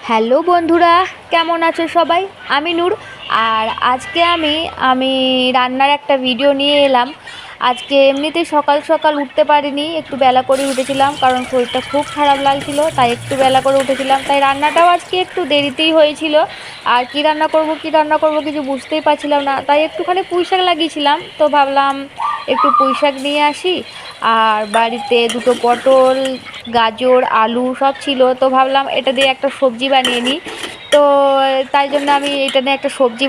Hello বন্ধুরা, কেমন আছো সবাই? আমি নূর। আর আজকে আমি রান্নার একটা ভিডিও নিয়ে এলাম। আজকে এমনিতেই সকাল সকাল উঠতে পারিনি, একটু বেলা করে উঠেছিলাম কারণ শরীরটা খুব খারাপ লাগছিল, তাই একটু বেলা করে উঠেছিলাম, তাই রান্নাটাও আজকে একটু দেরিতেই হয়েছিল। আর কি রান্না করব কিছু বুঝতেই পারছিলাম না, তাই একটুখানি পুঁই শাক লাগিয়েছিলাম, তো ভাবলাম একটু পুঁই শাক নিয়ে আসি। আর বাড়িতে দুটো পটল, গাজর, আলু সব ছিল, তো ভাবলাম এটা দিয়ে একটা সবজি বানিয়ে নিই। তো তাই জন্য আমি এটা নিয়ে একটা সবজি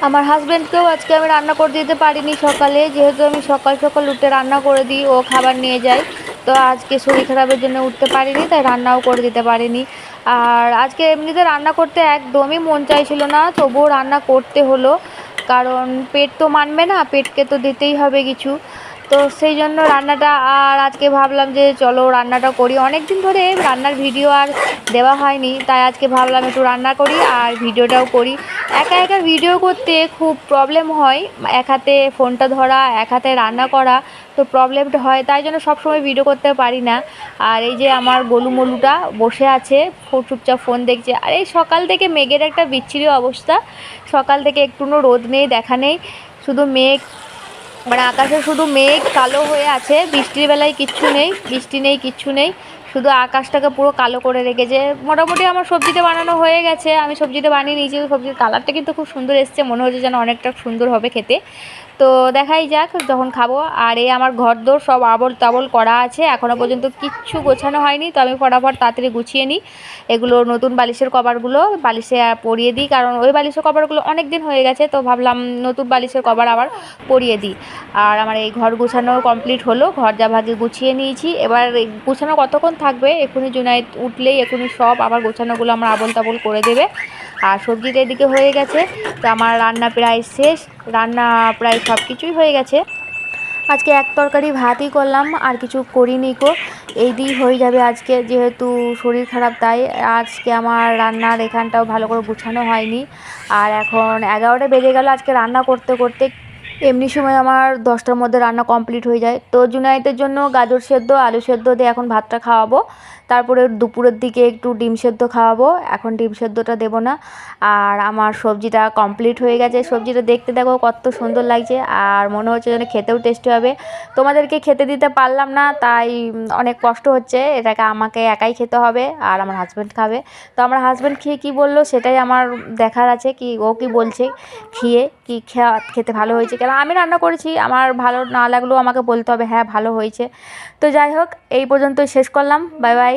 আমার হাজব্যান্ডকেও আজকে আমি রান্না করে দিতে পারিনি সকালে, যেহেতু আমি সকাল সকাল উঠে রান্না করে দিই, ও খাবার নিয়ে যায়। তো আজকে শরীর খারাপের জন্য উঠতে পারিনি, তাই রান্নাও করে দিতে পারিনি। আর আজকে এমনিতে রান্না করতে একদমই মন চাইছিল না, তবুও রান্না করতে হলো, কারণ পেট তো মানবে না, পেটকে তো দিতেই হবে কিছু। তো সেই জন্য রান্নাটা, আর আজকে ভাবলাম যে চলো রান্নাটা করি, অনেক দিন ধরে রান্নার ভিডিও আর দেওয়া হয়নি, তাই আজকে ভাবলাম একটু রান্না করি আর ভিডিওটাও করি। একা একা ভিডিও করতে খুব প্রবলেম হয়, এক হাতে ফোনটা ধরা, এক হাতে রান্না করা, তো প্রবলেমটা হয়, তাই জন্য সবসময় ভিডিও করতে পারি না। আর এই যে আমার গোলুমলুটা বসে আছে, চুপচাপ ফোন দেখছে। আর এই সকাল থেকে মেঘের একটা বিচ্ছিরি অবস্থা, সকাল থেকে একটুও রোদ নেই, দেখা নেই, শুধু মেঘ, মানে আকাশে শুধু মেঘ কালো হয়ে আছে, বৃষ্টির বেলায় কিচ্ছু নেই, বৃষ্টি নেই, কিচ্ছু নেই, শুধু আকাশটাকে পুরো কালো করে রেখেছে। মোটামুটি আমার সবজিটা বানানো হয়ে গেছে, আমি সবজিটা বানিয়ে নিয়েছি, সবজির কালারটা কিন্তু খুব সুন্দর এসছে, মনে হচ্ছে যেন অনেকটা সুন্দর হবে খেতে। তো দেখাই যাক যখন খাবো। আর এই আমার ঘরদোর সব আবল তাবল করা আছে, এখনও পর্যন্ত কিচ্ছু গোছানো হয়নি, তো আমি ফটাফট তাড়াতাড়ি গুছিয়ে নিই। এগুলো নতুন বালিশের কভারগুলো বালিশে পরিয়ে দিই, কারণ ওই বালিশের কভারগুলো অনেক দিন হয়ে গেছে, তো ভাবলাম নতুন বালিশের কভার আবার পরিয়ে দিই। আর আমার এই ঘর গুছানো কমপ্লিট হলো, ঘর যা ভাগে গুছিয়ে নিয়েছি। এবার গুছানো কতক্ষণ থাকবে, এখনই জুনায়েদ উঠলেই এখনই সব আবার গোছানোগুলো আমার আবল তাবল করে দেবে। আর সবজিটা এদিকে হয়ে গেছে, তো আমার রান্না প্রায় শেষ, রান্না প্রায় সব কিছুই হয়ে গেছে। আজকে এক তরকারি ভাতই করলাম, আর কিছু করিনি কো, এই দিয়েই হয়ে যাবে আজকে, যেহেতু শরীর খারাপ, তাই আজকে আমার রান্নার এখানটাও ভালো করে গুছানো হয়নি। আর এখন 11টা বেজে গেল আজকে রান্না করতে করতে। এমনি সময় আমার 10টার মধ্যে রান্না কমপ্লিট হয়ে যায়। তো জুনায়েদের জন্য গাজর সেদ্ধ, আলু সেদ্ধ দিয়ে এখন ভাতটা খাওয়াবো, তারপরে দুপুরের দিকে একটু ডিম সেদ্ধ খাওয়াবো, এখন ডিম সেদ্ধটা দেবো না। আর আমার সবজিটা কমপ্লিট হয়ে গেছে, সবজিটা দেখতে দেখো কত সুন্দর লাগছে, আর মনে হচ্ছে যেন খেতেও টেস্টি হবে। তোমাদেরকে খেতে দিতে পারলাম না, তাই অনেক কষ্ট হচ্ছে, এটাকে আমাকে একাই খেতে হবে, আর আমার হাজব্যান্ড খাবে। তো আমার হাজব্যান্ড খেয়ে কী বললো সেটাই আমার দেখার আছে, কি ও কি বলছে, কি খেতে ভালো হয়েছে, কেন আমি রান্না করেছি, আমার ভালো না লাগলেও আমাকে বলতে হবে হ্যাঁ ভালো হয়েছে। তো যাই হোক, এই পর্যন্তই শেষ করলাম, বাই বাই।